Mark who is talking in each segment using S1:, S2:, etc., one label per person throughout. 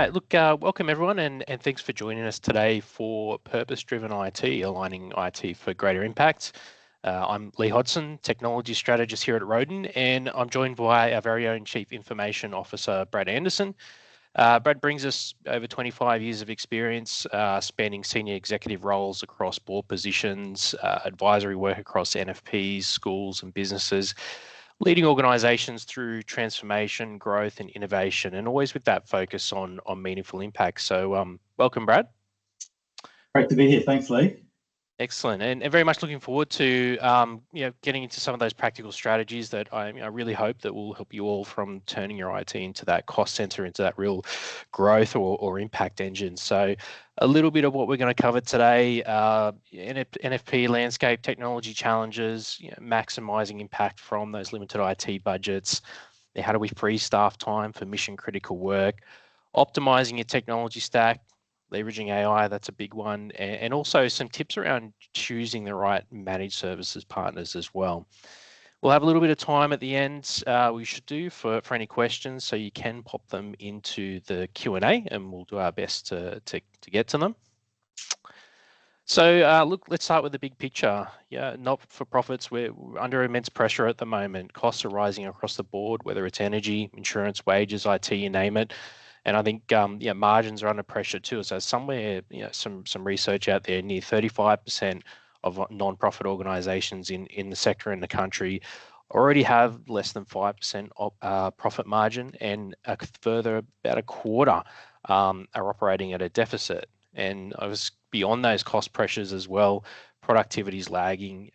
S1: right, look, welcome everyone, and thanks for joining us today for Purpose-Driven IT, aligning IT for greater impact. I'm Lee Hodson, Technology Strategist here at Roden, and I'm joined by our very own Chief Information Officer, Brad Anderson. Brad brings us over 25 years of experience, spanning senior executive roles across board positions, advisory work across NFPs, schools and businesses, leading organisations through transformation, growth and innovation, and always with that focus on meaningful impact. So welcome, Brad.
S2: Great to be here. Thanks, Lee.
S1: Excellent, and very much looking forward to getting into some of those practical strategies that I really hope that will help you all from turning your IT into that cost center, into that real growth or impact engine. So a little bit of what we're going to cover today, NFP landscape, technology challenges, maximising impact from those limited IT budgets. How do we free staff time for mission critical work? Optimising your technology stack, leveraging AI, that's a big one, and also some tips around choosing the right managed services partners as well. We'll have a little bit of time at the end, we should do for any questions, so you can pop them into the Q&A and we'll do our best to get to them. So look, let's start with the big picture. Not-for-profits, we're under immense pressure at the moment. Costs are rising across the board, whether it's energy, insurance, wages, IT, you name it. And I think margins are under pressure too. So somewhere, some research out there, near 35% of non-profit organisations in the sector in the country already have less than 5% profit margin, and a further about a quarter are operating at a deficit. And I was beyond those cost pressures as well. Productivity is lagging.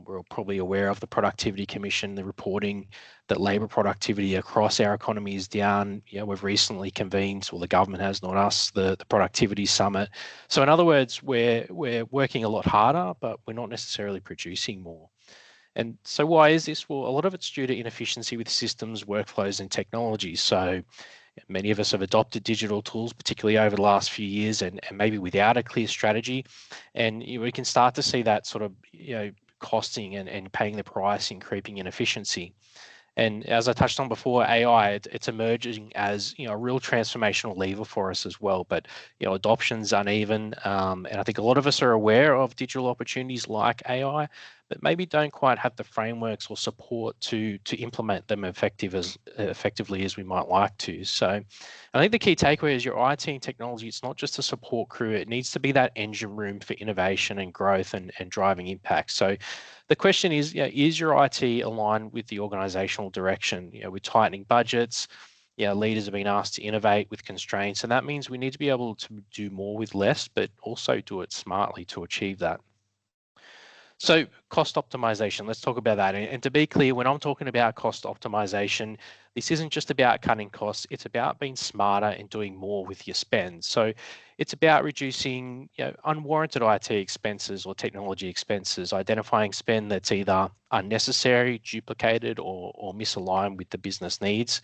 S1: We're probably aware of the Productivity Commission, the reporting that labour productivity across our economy is down. We've recently convened, or the government has, not us, the Productivity Summit. So in other words, we're working a lot harder, but we're not necessarily producing more. And so why is this? Well, a lot of it's due to inefficiency with systems, workflows and technology. So many of us have adopted digital tools, particularly over the last few years, and maybe without a clear strategy. And we can start to see that sort of costing and paying the price in creeping inefficiency. And as I touched on before, AI, it's emerging as a real transformational lever for us as well. But adoption's uneven, and I think a lot of us are aware of digital opportunities like AI, but maybe don't quite have the frameworks or support to implement them effectively as we might like to. So I think the key takeaway is your IT and technology, it's not just a support crew, it needs to be that engine room for innovation and growth and driving impact. So the question is your IT aligned with the organizational direction? We're tightening budgets. Leaders have been asked to innovate with constraints, and that means we need to be able to do more with less, but also do it smartly to achieve that. So cost optimization, let's talk about that. And to be clear, when I'm talking about cost optimization, this isn't just about cutting costs, it's about being smarter and doing more with your spend. So it's about reducing unwarranted IT expenses or technology expenses, identifying spend that's either unnecessary, duplicated, or misaligned with the business needs,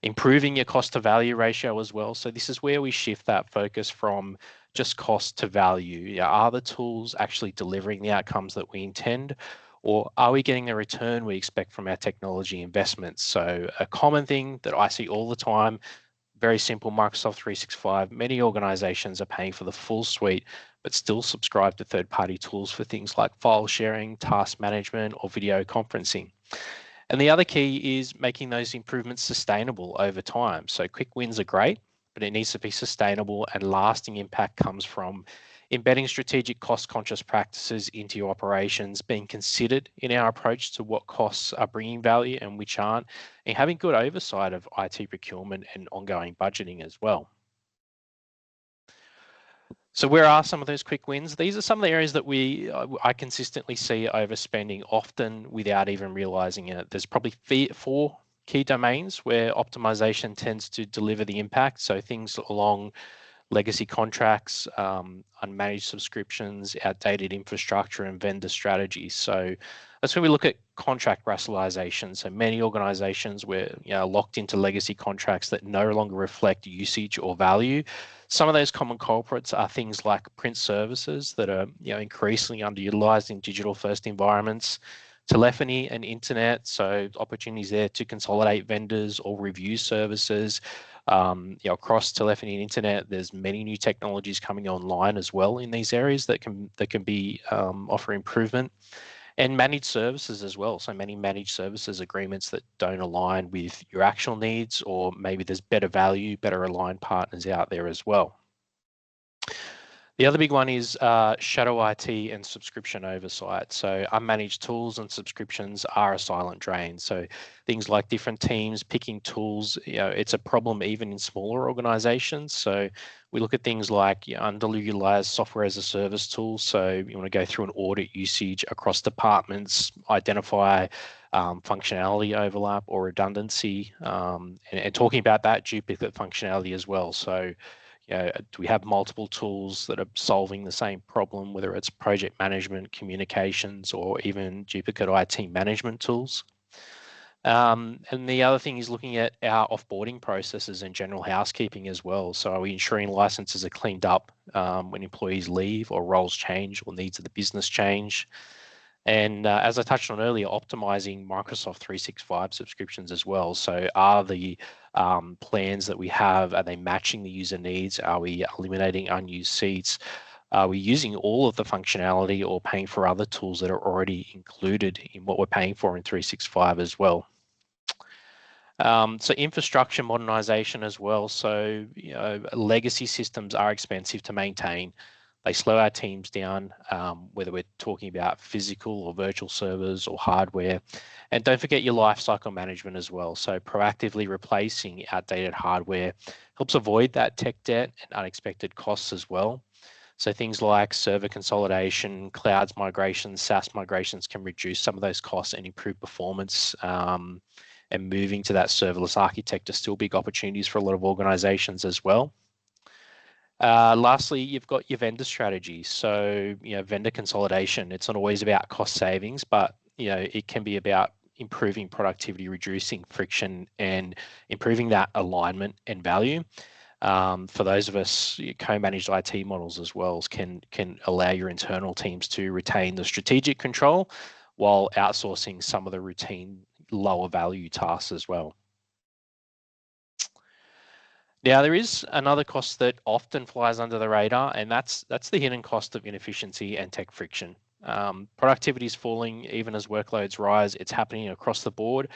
S1: improving your cost to value ratio as well. So this is where we shift that focus from just cost to value. Are the tools actually delivering the outcomes that we intend, or are we getting the return we expect from our technology investments? So a common thing that I see all the time, very simple, Microsoft 365. Many organizations are paying for the full suite, but still subscribe to third-party tools for things like file sharing, task management, or video conferencing. And the other key is making those improvements sustainable over time. So quick wins are great, but it needs to be sustainable, and lasting impact comes from embedding strategic cost-conscious practices into your operations, being considered in our approach to what costs are bringing value and which aren't, and having good oversight of IT procurement and ongoing budgeting as well. So where are some of those quick wins? These are some of the areas that I consistently see overspending, often without even realizing it. There's probably 4 key domains where optimization tends to deliver the impact. So things along legacy contracts, unmanaged subscriptions, outdated infrastructure, and vendor strategies. So that's when we look at contract rationalization. So many organizations were locked into legacy contracts that no longer reflect usage or value. Some of those common culprits are things like print services that are increasingly underutilized in digital first environments, telephony and internet, so opportunities there to consolidate vendors or review services. Across telephony and internet, there's many new technologies coming online as well in these areas that can be offer improvement. And managed services as well. So many managed services agreements that don't align with your actual needs, or maybe there's better value, better aligned partners out there as well. The other big one is shadow IT and subscription oversight. So unmanaged tools and subscriptions are a silent drain. So things like different teams picking tools, it's a problem even in smaller organizations. So we look at things like underutilized software as a service tools. So you want to go through an audit usage across departments, identify functionality overlap or redundancy, and talking about that duplicate functionality as well. So do we have multiple tools that are solving the same problem, whether it's project management, communications, or even duplicate IT management tools? And the other thing is looking at our offboarding processes and general housekeeping as well. So are we ensuring licenses are cleaned up when employees leave or roles change or needs of the business change? And as I touched on earlier, optimizing Microsoft 365 subscriptions as well. So are the plans that we have, are they matching the user needs? Are we eliminating unused seats? Are we using all of the functionality or paying for other tools that are already included in what we're paying for in 365 as well? So infrastructure modernization as well. So legacy systems are expensive to maintain. They slow our teams down, whether we're talking about physical or virtual servers or hardware. And don't forget your lifecycle management as well. So proactively replacing outdated hardware helps avoid that tech debt and unexpected costs as well. So things like server consolidation, clouds migrations, SaaS migrations can reduce some of those costs and improve performance. And moving to that serverless architecture, still big opportunities for a lot of organizations as well. Lastly, you've got your vendor strategy. So, vendor consolidation, it's not always about cost savings, but, it can be about improving productivity, reducing friction, and improving that alignment and value. For those of us, co-managed IT models as well can allow your internal teams to retain the strategic control while outsourcing some of the routine lower value tasks as well. Now, there is another cost that often flies under the radar, and that's the hidden cost of inefficiency and tech friction. Productivity is falling even as workloads rise. It's happening across the board.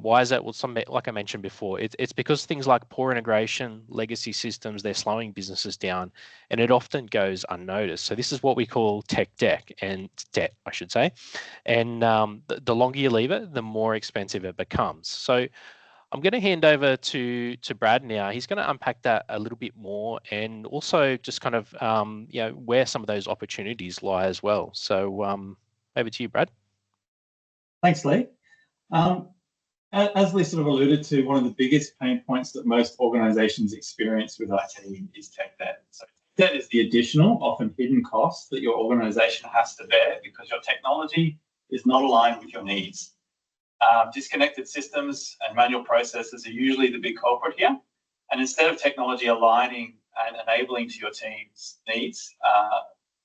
S1: Why is that? Well, like I mentioned before, it's because things like poor integration, legacy systems, they're slowing businesses down, and it often goes unnoticed. So this is what we call tech debt, I should say. And the longer you leave it, the more expensive it becomes. So I'm going to hand over to Brad now. He's going to unpack that a little bit more, and also just kind of where some of those opportunities lie as well. So over to you, Brad.
S2: Thanks, Lee. As Lee sort of alluded to, one of the biggest pain points that most organizations experience with IT is tech debt. So debt is the additional, often hidden cost that your organization has to bear because your technology is not aligned with your needs. Disconnected systems and manual processes are usually the big culprit here. And instead of technology aligning and enabling to your team's needs,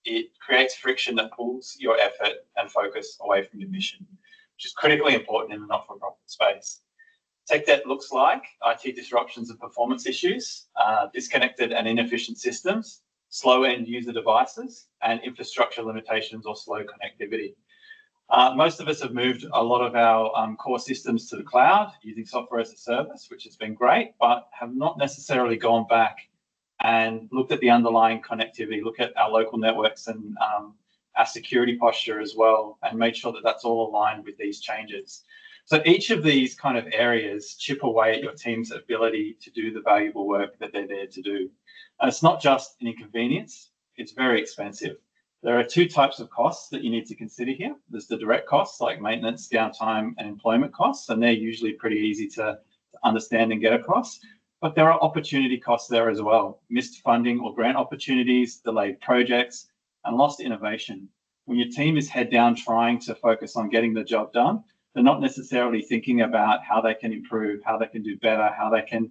S2: it creates friction that pulls your effort and focus away from your mission, which is critically important in the not-for-profit space. Tech debt looks like IT disruptions and performance issues, disconnected and inefficient systems, slow end user devices, and infrastructure limitations or slow connectivity. Most of us have moved a lot of our core systems to the cloud using software as a service, which has been great, but have not necessarily gone back and looked at the underlying connectivity, look at our local networks and our security posture as well, and made sure that that's all aligned with these changes. So each of these kind of areas chip away at your team's ability to do the valuable work that they're there to do. And it's not just an inconvenience, it's very expensive. There are two types of costs that you need to consider here. There's the direct costs like maintenance, downtime, and employment costs, and they're usually pretty easy to understand and get across. But there are opportunity costs there as well. Missed funding or grant opportunities, delayed projects, and lost innovation. When your team is head down trying to focus on getting the job done, they're not necessarily thinking about how they can improve, how they can do better, how they can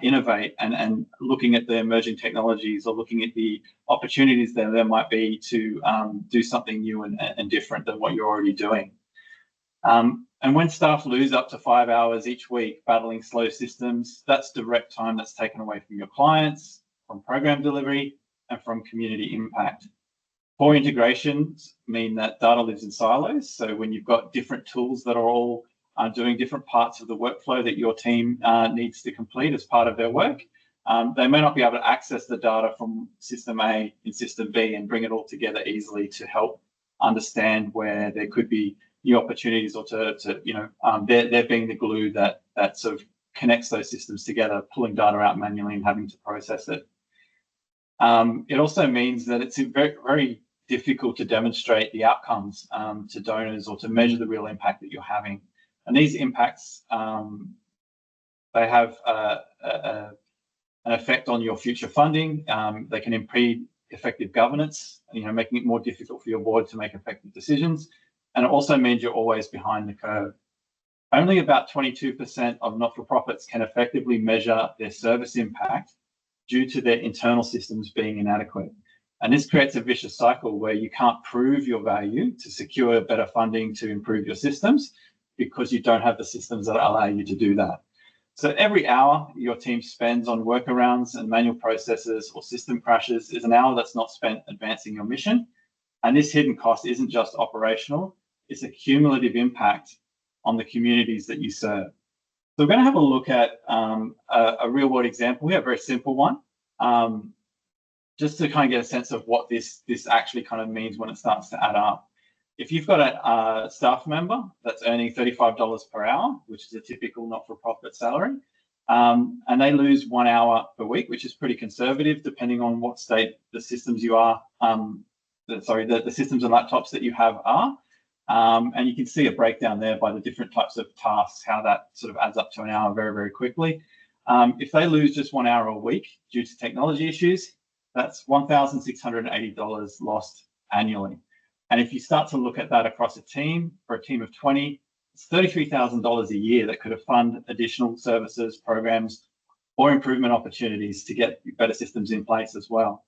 S2: innovate, and looking at the emerging technologies or looking at the opportunities that there might be to do something new and different than what you're already doing. And when staff lose up to 5 hours each week battling slow systems, that's direct time that's taken away from your clients, from program delivery, and from community impact. Poor integrations mean that data lives in silos. So when you've got different tools that are all doing different parts of the workflow that your team needs to complete as part of their work, they may not be able to access the data from system A in system B and bring it all together easily to help understand where there could be new opportunities, or they're being the glue that sort of connects those systems together, pulling data out manually and having to process it. It also means that it's very, very difficult to demonstrate the outcomes to donors or to measure the real impact that you're having. And these impacts, they have an effect on your future funding. They can impede effective governance, making it more difficult for your board to make effective decisions. And it also means you're always behind the curve. Only about 22% of not-for-profits can effectively measure their service impact due to their internal systems being inadequate. And this creates a vicious cycle where you can't prove your value to secure better funding to improve your systems because you don't have the systems that allow you to do that. So every hour your team spends on workarounds and manual processes or system crashes is an hour that's not spent advancing your mission. And this hidden cost isn't just operational, it's a cumulative impact on the communities that you serve. So we're going to have a look at a real-world example. We have a very simple one, just to kind of get a sense of what this actually kind of means when it starts to add up. If you've got a staff member that's earning $35 per hour, which is a typical not-for-profit salary, and they lose 1 hour per week, which is pretty conservative, depending on what state the systems you are, the systems and laptops that you have are. And you can see a breakdown there by the different types of tasks, how that sort of adds up to an hour very, very quickly. If they lose just 1 hour a week due to technology issues, that's $1,680 lost annually. And if you start to look at that across a team, for a team of 20, it's $33,000 a year that could have funded additional services, programs, or improvement opportunities to get better systems in place as well.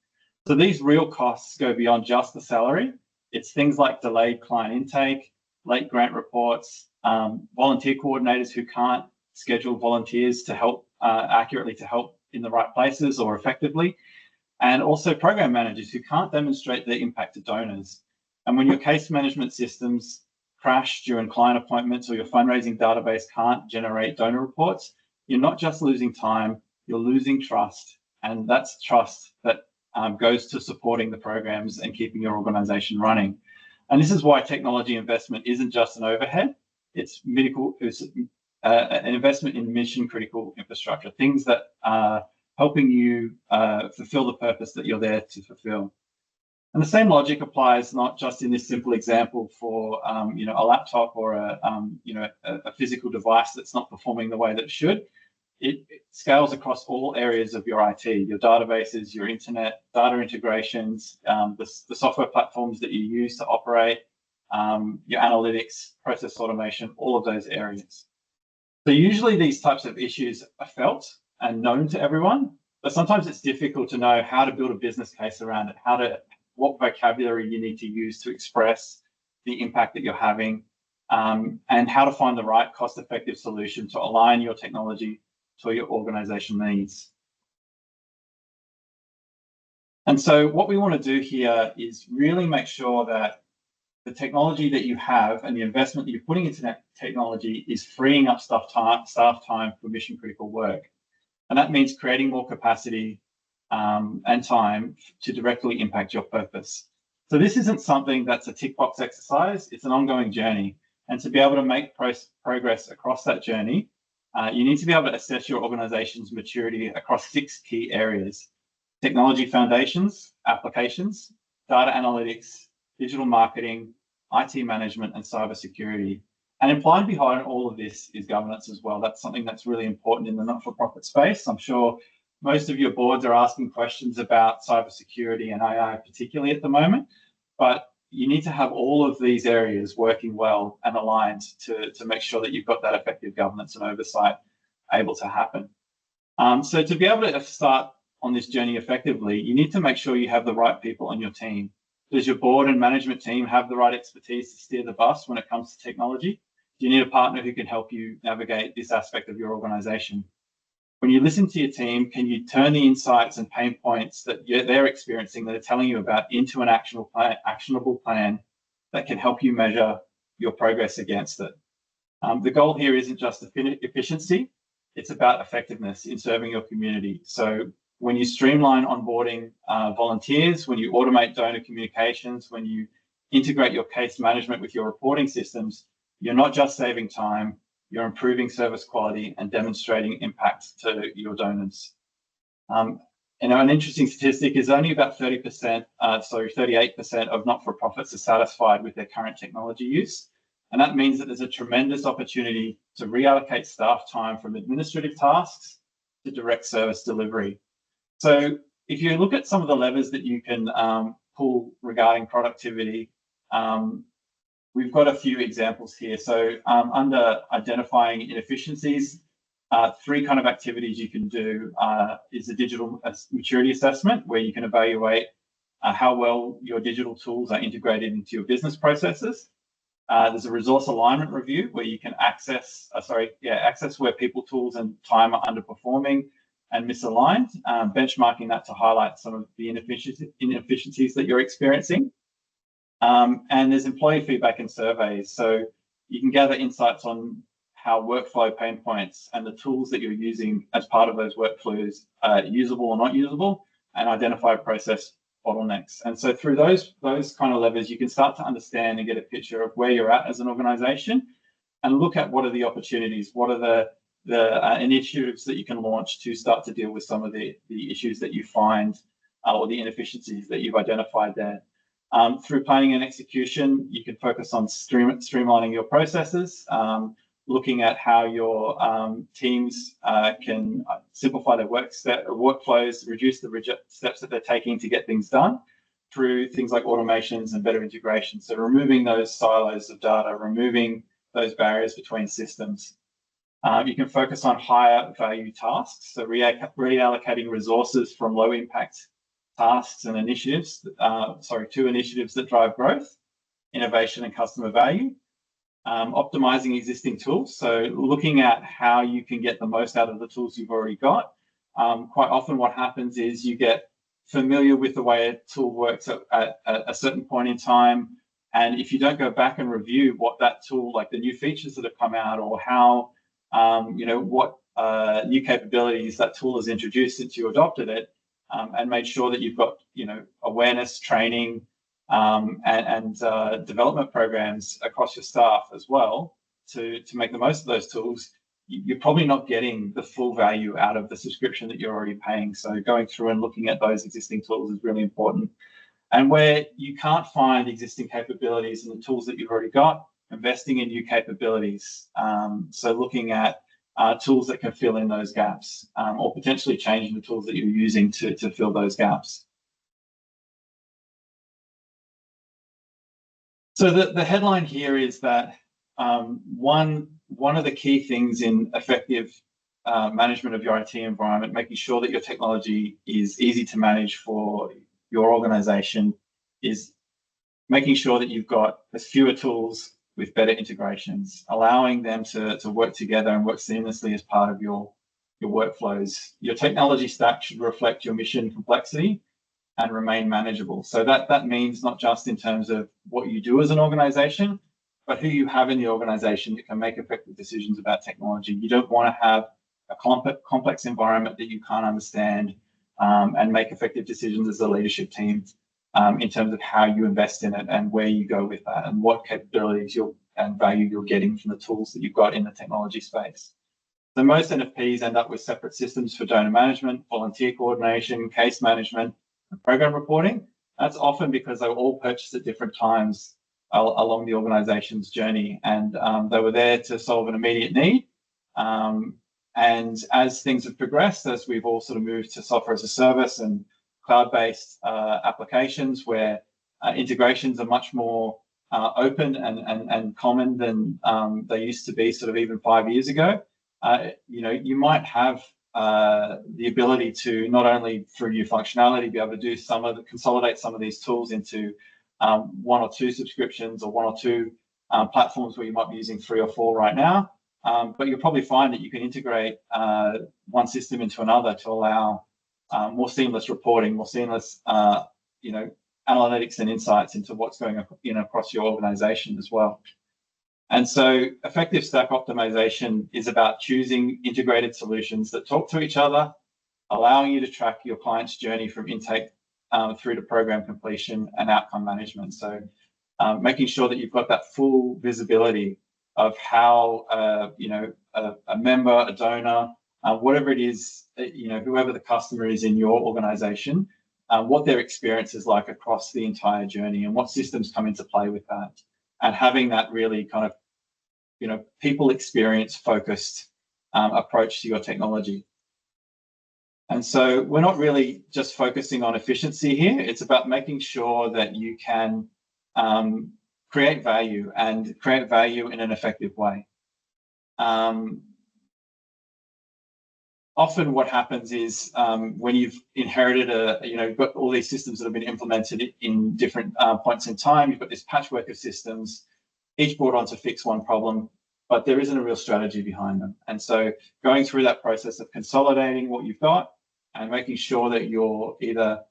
S2: So these real costs go beyond just the salary. It's things like delayed client intake, late grant reports, volunteer coordinators who can't schedule volunteers to help accurately to help in the right places or effectively, and also program managers who can't demonstrate their impact to donors. And when your case management systems crash during client appointments or your fundraising database can't generate donor reports, you're not just losing time, you're losing trust. And that's trust that goes to supporting the programs and keeping your organization running. And this is why technology investment isn't just an overhead, it's an investment in mission critical infrastructure, things that are helping you fulfill the purpose that you're there to fulfill. And the same logic applies not just in this simple example for a laptop or a physical device that's not performing the way that it should. It scales across all areas of your IT, your databases, your internet, data integrations, the software platforms that you use to operate, your analytics, process automation, all of those areas. So usually these types of issues are felt and known to everyone, but sometimes it's difficult to know how to build a business case around it, what vocabulary you need to use to express the impact that you're having, and how to find the right cost-effective solution to align your technology to your organization needs. And so what we want to do here is really make sure that the technology that you have and the investment that you're putting into that technology is freeing up staff time for mission critical work. And that means creating more capacity and time to directly impact your purpose. So this isn't something that's a tick box exercise, it's an ongoing journey. And to be able to make progress across that journey, you need to be able to assess your organization's maturity across 6 key areas: technology foundations, applications, data analytics, digital marketing, IT management, and cybersecurity. And implied behind all of this is governance as well. That's something that's really important in the not-for-profit space. I'm sure most of your boards are asking questions about cybersecurity and AI particularly at the moment, but you need to have all of these areas working well and aligned to make sure that you've got that effective governance and oversight able to happen. So to be able to start on this journey effectively, you need to make sure you have the right people on your team. Does your board and management team have the right expertise to steer the bus when it comes to technology? Do you need a partner who can help you navigate this aspect of your organization? When you listen to your team, can you turn the insights and pain points that they're experiencing, that are telling you about, into an actionable plan that can help you measure your progress against it? The goal here isn't just efficiency, it's about effectiveness in serving your community. So when you streamline onboarding volunteers, when you automate donor communications, when you integrate your case management with your reporting systems, you're not just saving time, you're improving service quality and demonstrating impact to your donors. An interesting statistic is only about 38% of not-for-profits are satisfied with their current technology use. And that means that there's a tremendous opportunity to reallocate staff time from administrative tasks to direct service delivery. So if you look at some of the levers that you can pull regarding productivity, we've got a few examples here. So under identifying inefficiencies, three kind of activities you can do is a digital maturity assessment, where you can evaluate how well your digital tools are integrated into your business processes. There's a resource alignment review, where you can access where people, tools, and time are underperforming and misaligned, benchmarking that to highlight some of the inefficiencies that you're experiencing. And there's employee feedback and surveys. So you can gather insights on how workflow pain points and the tools that you're using as part of those workflows are usable or not usable, and identify process bottlenecks. And so through those kind of levers, you can start to understand and get a picture of where you're at as an organization, and look at what are the opportunities, what are the initiatives that you can launch to start to deal with some of the issues that you find or the inefficiencies that you've identified there. Through planning and execution, you can focus on streamlining your processes, looking at how your teams can simplify their workflows, reduce the steps that they're taking to get things done through things like automations and better integration. So removing those silos of data, removing those barriers between systems. You can focus on higher value tasks, so reallocating resources from low impact tasks and initiatives, to initiatives that drive growth, innovation, and customer value. Optimizing existing tools, so looking at how you can get the most out of the tools you've already got. Quite often what happens is you get familiar with the way a tool works at a certain point in time, and if you don't go back and review what that tool, like the new features that have come out, or how what new capabilities that tool has introduced since you adopted it, and made sure that you've got awareness, training, and development programs across your staff as well to make the most of those tools, you're probably not getting the full value out of the subscription that you're already paying. So going through and looking at those existing tools is really important. And where you can't find existing capabilities in the tools that you've already got, investing in new capabilities. So looking at tools that can fill in those gaps, or potentially changing the tools that you're using to fill those gaps. So the headline here is that one of the key things in effective management of your IT environment, making sure that your technology is easy to manage for your organization, is making sure that you've got as fewer tools with better integrations, allowing them to work together and work seamlessly as part of your workflows. Your technology stack should reflect your mission complexity and remain manageable. So that means not just in terms of what you do as an organization, but who you have in the organization that can make effective decisions about technology. You don't want to have a complex environment that you can't understand and make effective decisions as a leadership team in terms of how you invest in it and where you go with that and what capabilities and value you're getting from the tools that you've got in the technology space. So most NFPs end up with separate systems for donor management, volunteer coordination, case management, and program reporting. That's often because they were all purchased at different times along the organization's journey, and they were there to solve an immediate need. And as things have progressed, as we've all sort of moved to software as a service and cloud-based applications where integrations are much more open and common than they used to be sort of even 5 years ago, you might have the ability to not only through new functionality be able to do consolidate some of these tools into one or two subscriptions or one or two platforms where you might be using 3 or 4 right now. But you'll probably find that you can integrate one system into another to allow more seamless reporting, more seamless, analytics and insights into what's going on across your organization as well. And so effective stack optimization is about choosing integrated solutions that talk to each other, allowing you to track your client's journey from intake through to program completion and outcome management. So making sure that you've got that full visibility of how, a member, a donor, whatever it is, whoever the customer is in your organization, what their experience is like across the entire journey and what systems come into play with that. And having that really kind of, people experience focused approach to your technology. And so we're not really just focusing on efficiency here. It's about making sure that you can create value and create value in an effective way. Often what happens is when you've inherited you've got all these systems that have been implemented in different points in time, you've got this patchwork of systems, each brought on to fix one problem, but there isn't a real strategy behind them. And so going through that process of consolidating what you've got and making sure that you're either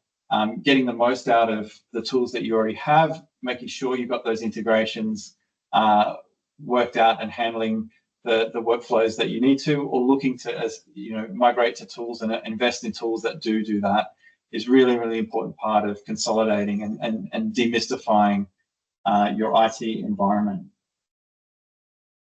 S2: getting the most out of the tools that you already have, making sure you've got those integrations worked out and handling the workflows that you need to, or looking to migrate to tools and invest in tools that do that, is really, really important part of consolidating and demystifying your IT environment.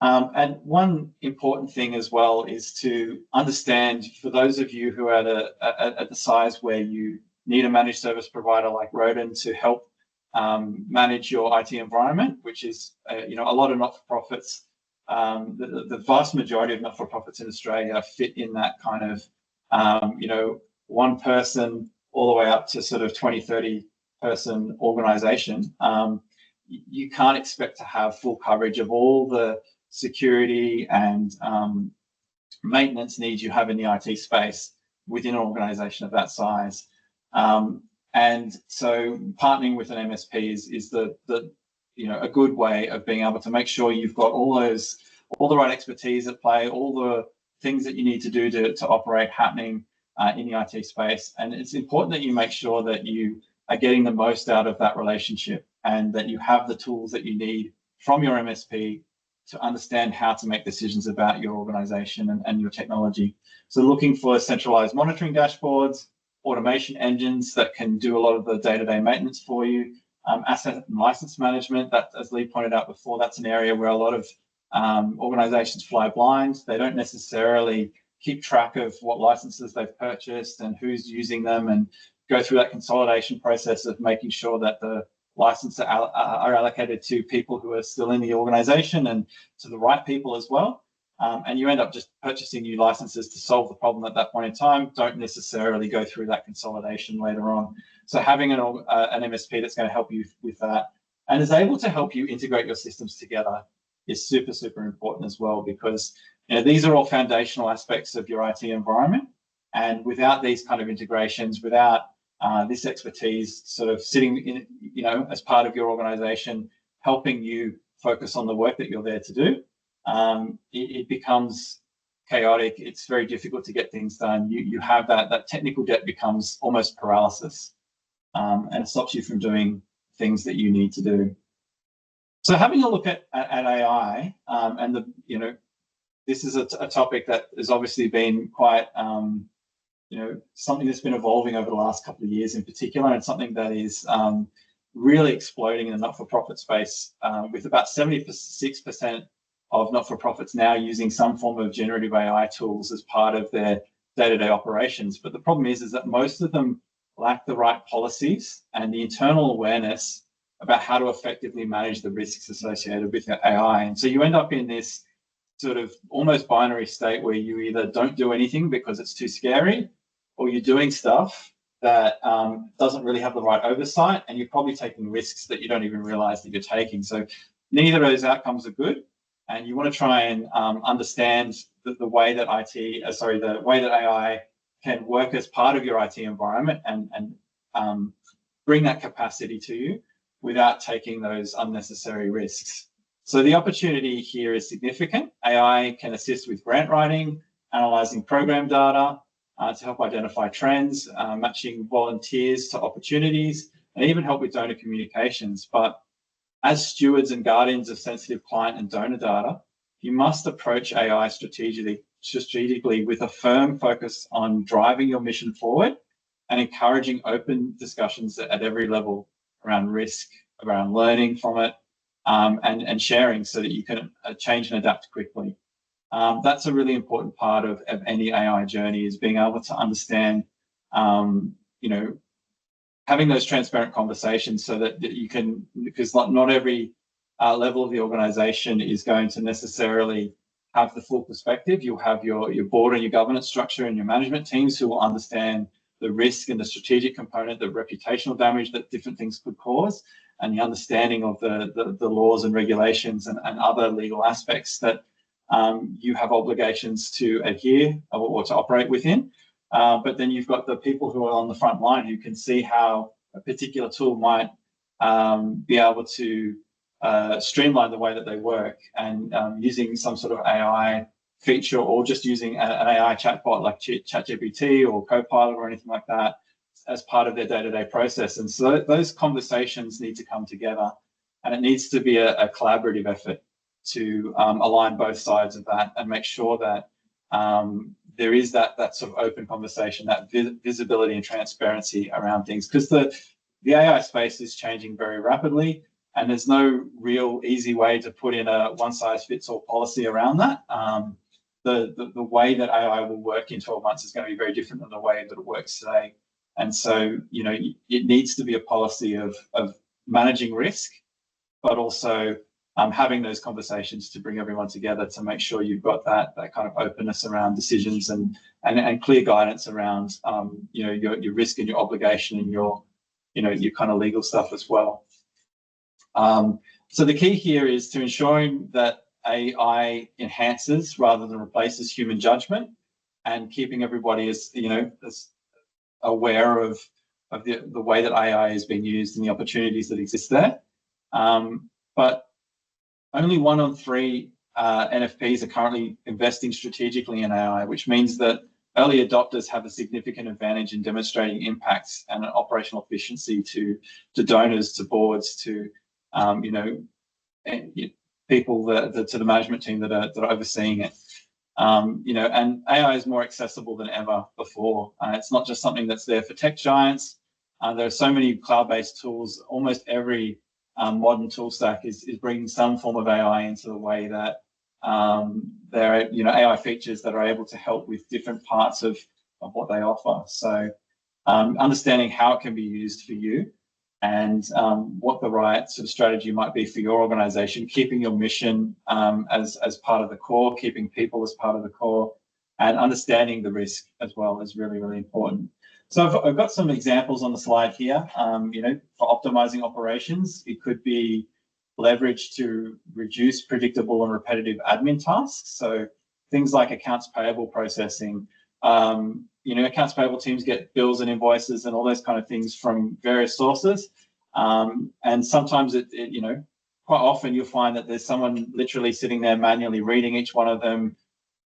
S2: And one important thing as well is to understand, for those of you who are at the size where you need a managed service provider like Roden to help manage your IT environment, which is a lot of not-for-profits. The vast majority of not-for-profits in Australia fit in that kind of, one person all the way up to sort of 20, 30 person organization. You can't expect to have full coverage of all the security and maintenance needs you have in the IT space within an organization of that size. And so partnering with an MSP is a good way of being able to make sure you've got all the right expertise at play, all the things that you need to do to operate happening in the IT space. And it's important that you make sure that you are getting the most out of that relationship and that you have the tools that you need from your MSP to understand how to make decisions about your organization and your technology. So looking for centralized monitoring dashboards, automation engines that can do a lot of the day-to-day maintenance for you, asset and license management, that, as Lee pointed out before, that's an area where a lot of organizations fly blind. They don't necessarily keep track of what licenses they've purchased and who's using them, and go through that consolidation process of making sure that the licenses are allocated to people who are still in the organization and to the right people as well. And you end up just purchasing new licenses to solve the problem at that point in time, don't necessarily go through that consolidation later on. So having an MSP that's going to help you with that and is able to help you integrate your systems together is super, super important as well, because these are all foundational aspects of your IT environment. And without these kind of integrations, without this expertise sort of sitting in, as part of your organization, helping you focus on the work that you're there to do, it becomes chaotic. It's very difficult to get things done. You have that technical debt becomes almost paralysis, and it stops you from doing things that you need to do. So having a look at AI, and this is a topic that has obviously been quite, something that's been evolving over the last couple of years in particular, and something that is really exploding in the not-for-profit space, with about 76% of not-for-profits now using some form of generative AI tools as part of their day-to-day operations. But the problem is that most of them lack the right policies and the internal awareness about how to effectively manage the risks associated with AI. And so you end up in this sort of almost binary state where you either don't do anything because it's too scary, or you're doing stuff that doesn't really have the right oversight, and you're probably taking risks that you don't even realize that you're taking. So neither of those outcomes are good. And you want to try and understand the way that the way that AI can work as part of your IT environment and bring that capacity to you without taking those unnecessary risks. So the opportunity here is significant. AI can assist with grant writing, analyzing program data to help identify trends, matching volunteers to opportunities, and even help with donor communications. But as stewards and guardians of sensitive client and donor data, you must approach AI strategically with a firm focus on driving your mission forward and encouraging open discussions at every level around risk, around learning from it, and sharing so that you can change and adapt quickly. That's a really important part of any AI journey, is being able to understand, having those transparent conversations so that you can, because not every level of the organization is going to necessarily have the full perspective. You'll have your board and your governance structure and your management teams who will understand the risk and the strategic component, the reputational damage that different things could cause, and the understanding of the laws and regulations and other legal aspects that you have obligations to adhere or to operate within. But then you've got the people who are on the front line who can see how a particular tool might be able to streamline the way that they work, and using some sort of AI feature, or just using an AI chatbot like ChatGPT or Copilot or anything like that as part of their day-to-day process. And so those conversations need to come together, and it needs to be a collaborative effort to align both sides of that and make sure that there is that sort of open conversation, that visibility and transparency around things, because the AI space is changing very rapidly, and there's no real easy way to put in a one-size-fits-all policy around that. The way that AI will work in 12 months is going to be very different than the way that it works today. And so, it needs to be a policy of managing risk, but also having those conversations to bring everyone together to make sure you've got that kind of openness around decisions and clear guidance around your risk and your obligation and your kind of legal stuff as well. So the key here is to ensuring that AI enhances rather than replaces human judgment, and keeping everybody as aware of the way that AI is being used and the opportunities that exist there. But only 1 on 3 NFPs are currently investing strategically in AI, which means that early adopters have a significant advantage in demonstrating impacts and an operational efficiency to donors, to boards, to people to the management team that are overseeing it. And AI is more accessible than ever before. It's not just something that's there for tech giants. There are so many cloud-based tools. Almost every modern tool stack is bringing some form of AI into the way that there are AI features that are able to help with different parts of what they offer. So understanding how it can be used for you, and what the right sort of strategy might be for your organization, keeping your mission as part of the core, keeping people as part of the core, and understanding the risk as well is really, really important. So I've got some examples on the slide here. For optimizing operations, it could be leveraged to reduce predictable and repetitive admin tasks. So things like accounts payable processing. Accounts payable teams get bills and invoices and all those kind of things from various sources. And sometimes quite often you'll find that there's someone literally sitting there manually reading each one of them,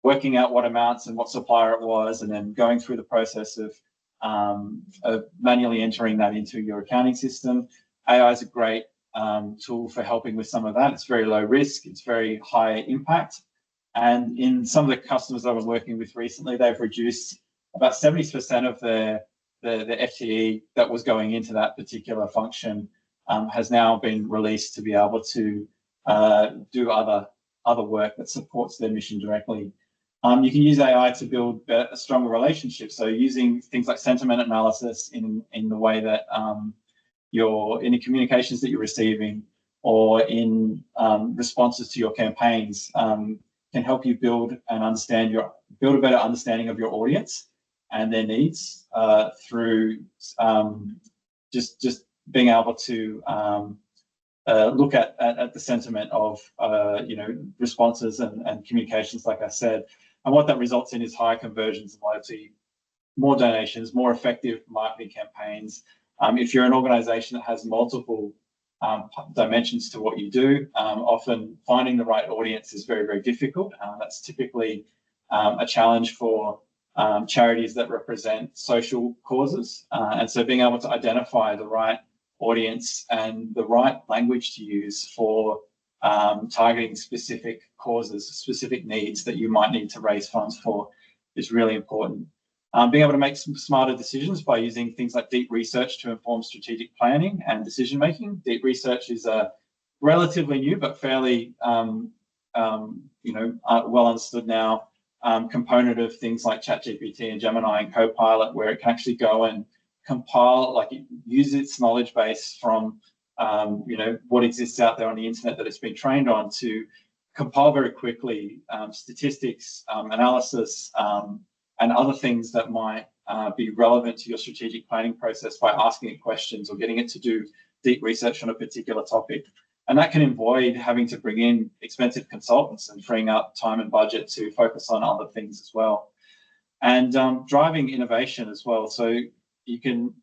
S2: working out what amounts and what supplier it was, and then going through the process of manually entering that into your accounting system. AI is a great tool for helping with some of that. It's very low risk, it's very high impact. And in some of the customers I've been working with recently, they've reduced about 70% of the FTE that was going into that particular function has now been released to be able to do other work that supports their mission directly. You can use AI to build a stronger relationship. So using things like sentiment analysis in the way that in the communications that you're receiving, or in responses to your campaigns, can help you build a better understanding of your audience and their needs through just being able to look at the sentiment of responses and communications, like I said. And what that results in is higher conversions and loyalty, more donations, more effective marketing campaigns. If you're an organization that has multiple dimensions to what you do. Often finding the right audience is very, very difficult. That's typically a challenge for charities that represent social causes. And so being able to identify the right audience and the right language to use for targeting specific causes, specific needs that you might need to raise funds for is really important. Being able to make some smarter decisions by using things like deep research to inform strategic planning and decision making. Deep research is a relatively new but fairly well understood now component of things like ChatGPT and Gemini and Copilot, where it can actually go and compile, like use its knowledge base from what exists out there on the internet that it's been trained on to compile very quickly statistics, analysis, and other things that might be relevant to your strategic planning process by asking it questions or getting it to do deep research on a particular topic. And that can avoid having to bring in expensive consultants and freeing up time and budget to focus on other things as well. And driving innovation as well. So you can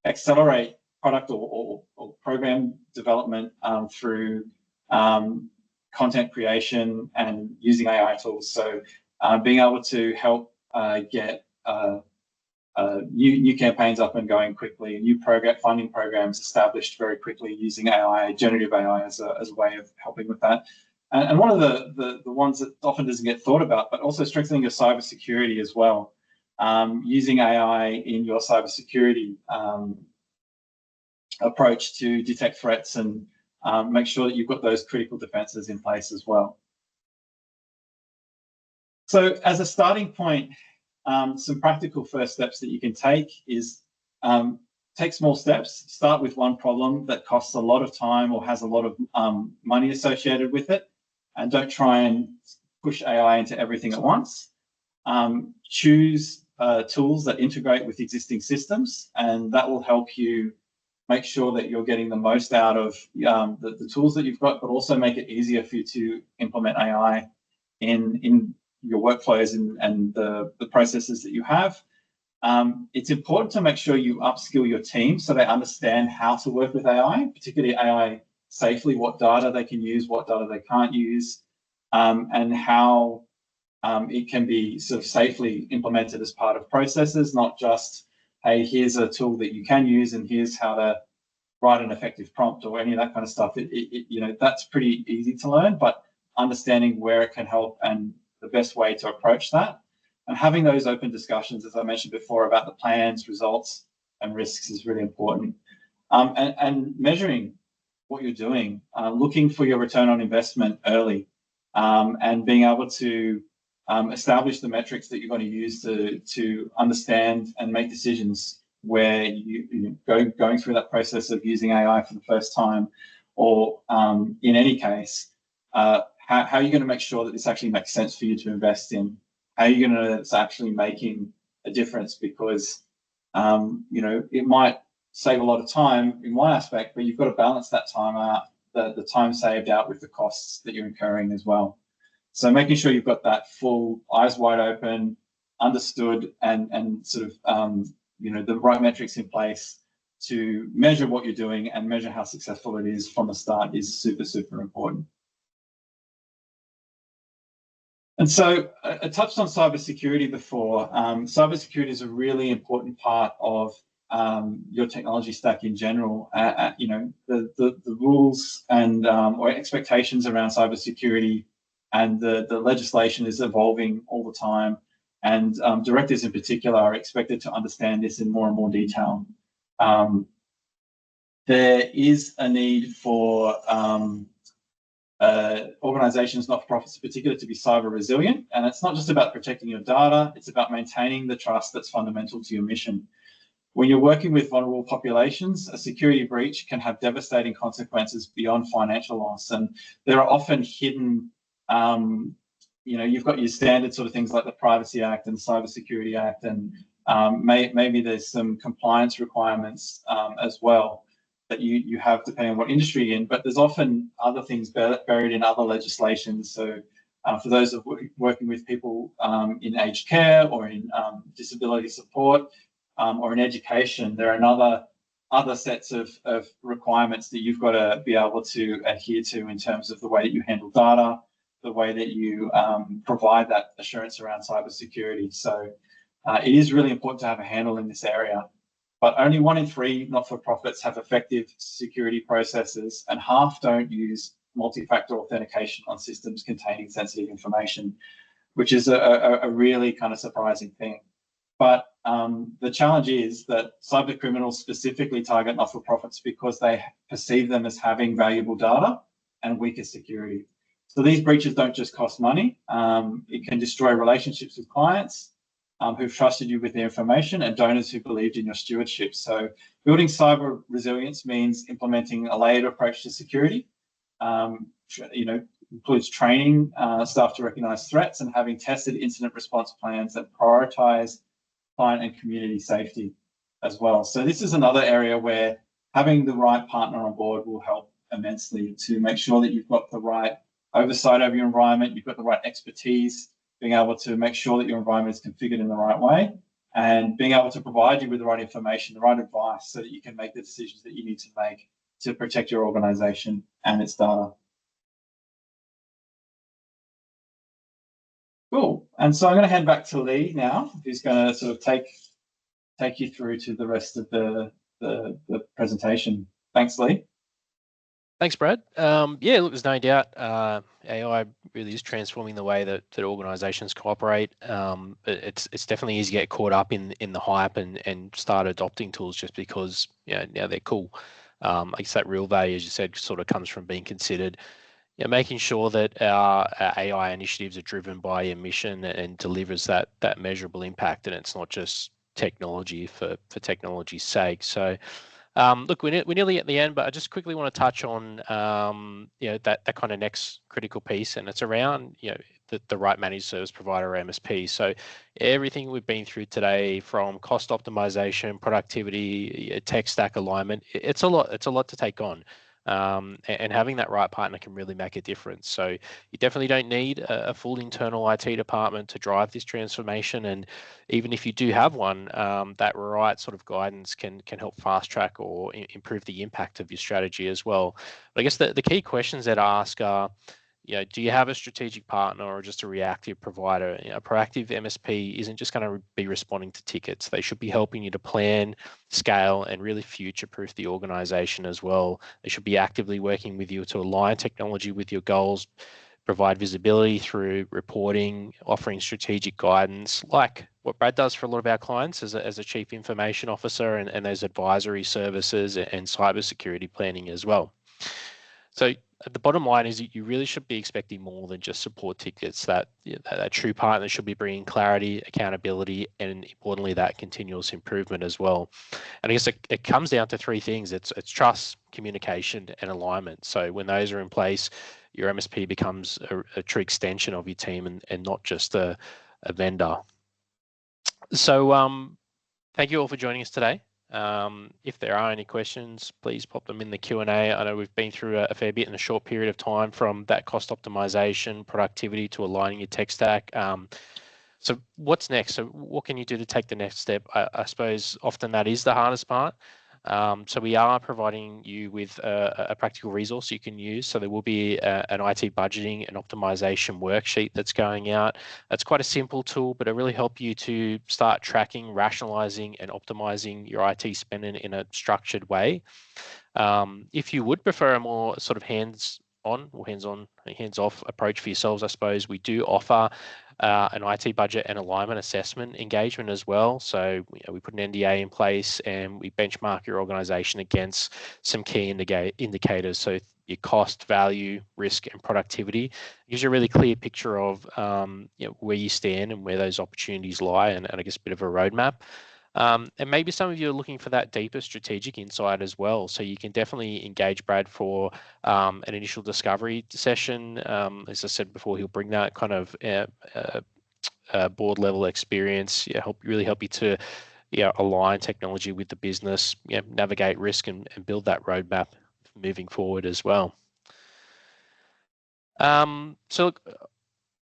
S2: accelerate product or program development through content creation and using AI tools. So being able to help get new campaigns up and going quickly, new funding programs established very quickly using AI, generative AI as a way of helping with that. And one of the ones that often doesn't get thought about, but also strengthening your cybersecurity as well. Using AI in your cybersecurity approach to detect threats and make sure that you've got those critical defenses in place as well. So as a starting point, some practical first steps that you can take is take small steps. Start with one problem that costs a lot of time or has a lot of money associated with it, and don't try and push AI into everything at once. Choose tools that integrate with existing systems, and that will help you make sure that you're getting the most out of the tools that you've got, but also make it easier for you to implement AI in your workflows and the processes that you have. It's important to make sure you upskill your team so they understand how to work with AI, particularly AI safely, what data they can use, what data they can't use, and how it can be sort of safely implemented as part of processes, not just, hey, here's a tool that you can use and here's how to write an effective prompt or any of that kind of stuff. That's pretty easy to learn, but understanding where it can help and the best way to approach that, and having those open discussions, as I mentioned before, about the plans, results, and risks is really important. And measuring what you're doing, looking for your return on investment early, and being able to establish the metrics that you're going to use to understand and make decisions where you going through that process of using AI for the first time, or in any case, how are you going to make sure that this actually makes sense for you to invest in? How are you going to know that it's actually making a difference? Because it might save a lot of time in one aspect, but you've got to balance that time out, the time saved out with the costs that you're incurring as well. So making sure you've got that full eyes wide open, understood, and sort of the right metrics in place to measure what you're doing and measure how successful it is from the start is super, super important. And so I touched on cybersecurity before. Cybersecurity is a really important part of your technology stack in general. The rules and or expectations around cybersecurity and the legislation is evolving all the time. And directors in particular are expected to understand this in more and more detail. There is a need for organizations, not-for-profits in particular, to be cyber resilient. And it's not just about protecting your data, it's about maintaining the trust that's fundamental to your mission. When you're working with vulnerable populations, a security breach can have devastating consequences beyond financial loss. And there are often hidden, you've got your standard sort of things like the Privacy Act and the Cybersecurity Act, and maybe there's some compliance requirements as well that you have depending on what industry you're in, but there's often other things buried in other legislation. So for those of working with people in aged care or in disability support or in education, there are other sets of requirements that you've got to be able to adhere to in terms of the way that you handle data, the way that you provide that assurance around cybersecurity. So it is really important to have a handle in this area. But only 1 in 3 not-for-profits have effective security processes, and half don't use multi-factor authentication on systems containing sensitive information, which is a really kind of surprising thing. But the challenge is that cyber criminals specifically target not-for-profits because they perceive them as having valuable data and weaker security. So these breaches don't just cost money. It can destroy relationships with clients who've trusted you with their information and donors who believed in your stewardship. So building cyber resilience means implementing a layered approach to security. Includes training staff to recognize threats and having tested incident response plans that prioritize client and community safety as well. So this is another area where having the right partner on board will help immensely to make sure that you've got the right oversight over your environment, you've got the right expertise, being able to make sure that your environment is configured in the right way, and being able to provide you with the right information, the right advice, so that you can make the decisions that you need to make to protect your organization and its data. Cool. And so I'm going to hand back to Lee now, who's going to sort of take you through to the rest of the presentation. Thanks, Lee.
S1: Thanks, Brad. Yeah, look, there's no doubt AI really is transforming the way that organisations cooperate. It's definitely easy to get caught up in the hype and start adopting tools just because now they're cool. I guess that real value, as you said, sort of comes from being considered. Making sure that our AI initiatives are driven by a mission and delivers that measurable impact, and it's not just technology for technology's sake. So. Look, we're nearly at the end, but I just quickly want to touch on that kind of next critical piece, and it's around the right managed service provider, or MSP. So everything we've been through today, from cost optimization, productivity, tech stack alignment, it's a lot to take on. And having that right partner can really make a difference. So you definitely don't need a full internal IT department to drive this transformation. And even if you do have one, that right sort of guidance can help fast track or improve the impact of your strategy as well. But I guess the key questions that I ask are, do you have a strategic partner or just a reactive provider? A proactive MSP isn't just going to be responding to tickets. They should be helping you to plan, scale, and really future-proof the organization as well. They should be actively working with you to align technology with your goals, provide visibility through reporting, offering strategic guidance, like what Brad does for a lot of our clients as a chief information officer, and those advisory services and cybersecurity planning as well. So the bottom line is that you really should be expecting more than just support tickets. That true partner should be bringing clarity, accountability, and importantly, that continuous improvement as well. And I guess it comes down to 3 things. It's trust, communication, and alignment. So when those are in place, your MSP becomes a true extension of your team and not just a vendor. So thank you all for joining us today. If there are any questions, please pop them in the Q&A. I know we've been through a fair bit in a short period of time, from that cost optimization, productivity, to aligning your tech stack. So what's next? So what can you do to take the next step? I suppose often that is the hardest part. So we are providing you with a practical resource you can use. So there will be an IT budgeting and optimization worksheet that's going out. It's quite a simple tool, but it really help you to start tracking, rationalizing, and optimizing your IT spend in a structured way. If you would prefer a more sort of hands-on or hands-off approach for yourselves, I suppose we do offer an IT budget and alignment assessment engagement as well. So we put an NDA in place and we benchmark your organization against some key indicators. So your cost, value, risk, and productivity. It gives you a really clear picture of where you stand and where those opportunities lie, and I guess a bit of a roadmap. And maybe some of you are looking for that deeper strategic insight as well. So you can definitely engage Brad for an initial discovery session. As I said before, he'll bring that kind of board level experience, really help you to align technology with the business, navigate risk and build that roadmap moving forward as well. So look,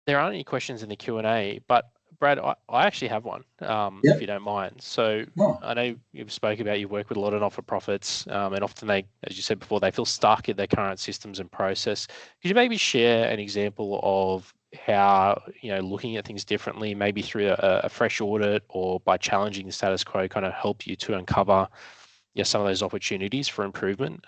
S1: there aren't any questions in the Q&A, but Brad, I actually have one, if you don't mind. So I know you've spoken about you work with a lot of not-for-profits, and often they, as you said before, they feel stuck in their current systems and process. Could you maybe share an example of how, looking at things differently, maybe through a fresh audit or by challenging the status quo, kind of help you to uncover some of those opportunities for improvement?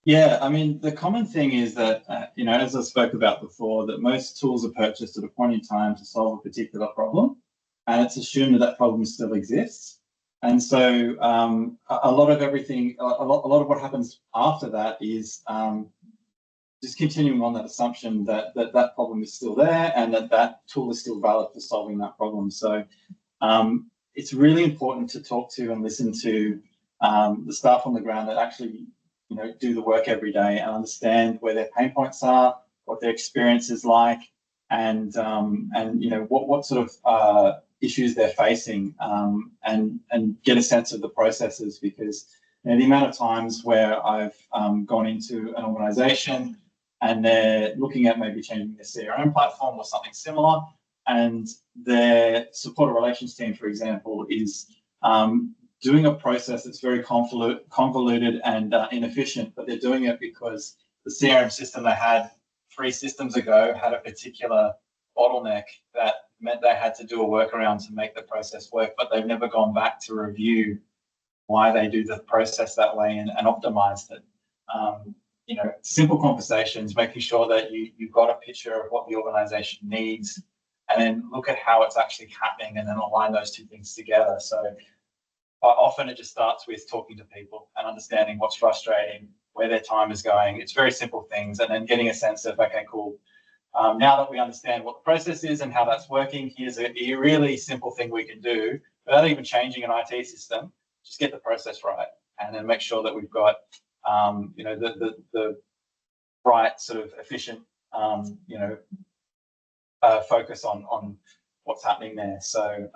S2: Yeah, I mean, the common thing is that, as I spoke about before, that most tools are purchased at a point in time to solve a particular problem, and it's assumed that that problem still exists. And so a lot of everything, a lot of what happens after that is just continuing on that assumption that problem is still there and that tool is still valid for solving that problem. So it's really important to talk to and listen to the staff on the ground that actually do the work every day and understand where their pain points are, what their experience is like, and what sort of issues they're facing, and get a sense of the processes, because the amount of times where I've gone into an organization and they're looking at maybe changing their CRM platform or something similar, and their supporter relations team, for example, is doing a process that's very convoluted and inefficient, but they're doing it because the CRM system they had 3 systems ago had a particular bottleneck that meant they had to do a workaround to make the process work, but they've never gone back to review why they do the process that way and optimized it. Simple conversations, making sure that you've got a picture of what the organization needs, and then look at how it's actually happening and then align those 2 things together. So often it just starts with talking to people and understanding what's frustrating, where their time is going. It's very simple things, and then getting a sense of, okay, cool. Now that we understand what the process is and how that's working, here's a really simple thing we can do without even changing an IT system. Just get the process right, and then make sure that we've got the right sort of efficient focus on what's happening there. So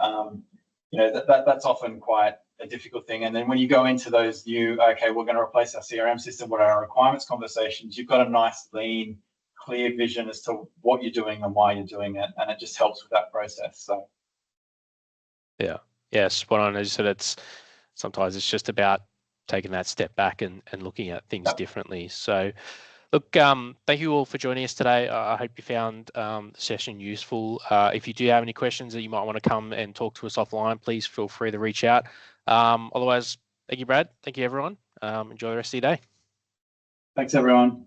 S2: that's often quite a difficult thing. And then when you go into those new, okay, we're going to replace our CRM system, what are our requirements conversations, you've got a nice, lean, clear vision as to what you're doing and why you're doing it. And it just helps with that process. So
S1: yeah, spot on. As you said, sometimes it's just about taking that step back and looking at things differently. So look, thank you all for joining us today. I hope you found the session useful. If you do have any questions that you might want to come and talk to us offline, please feel free to reach out. Otherwise, thank you, Brad. Thank you, everyone. Enjoy the rest of your day.
S2: Thanks, everyone.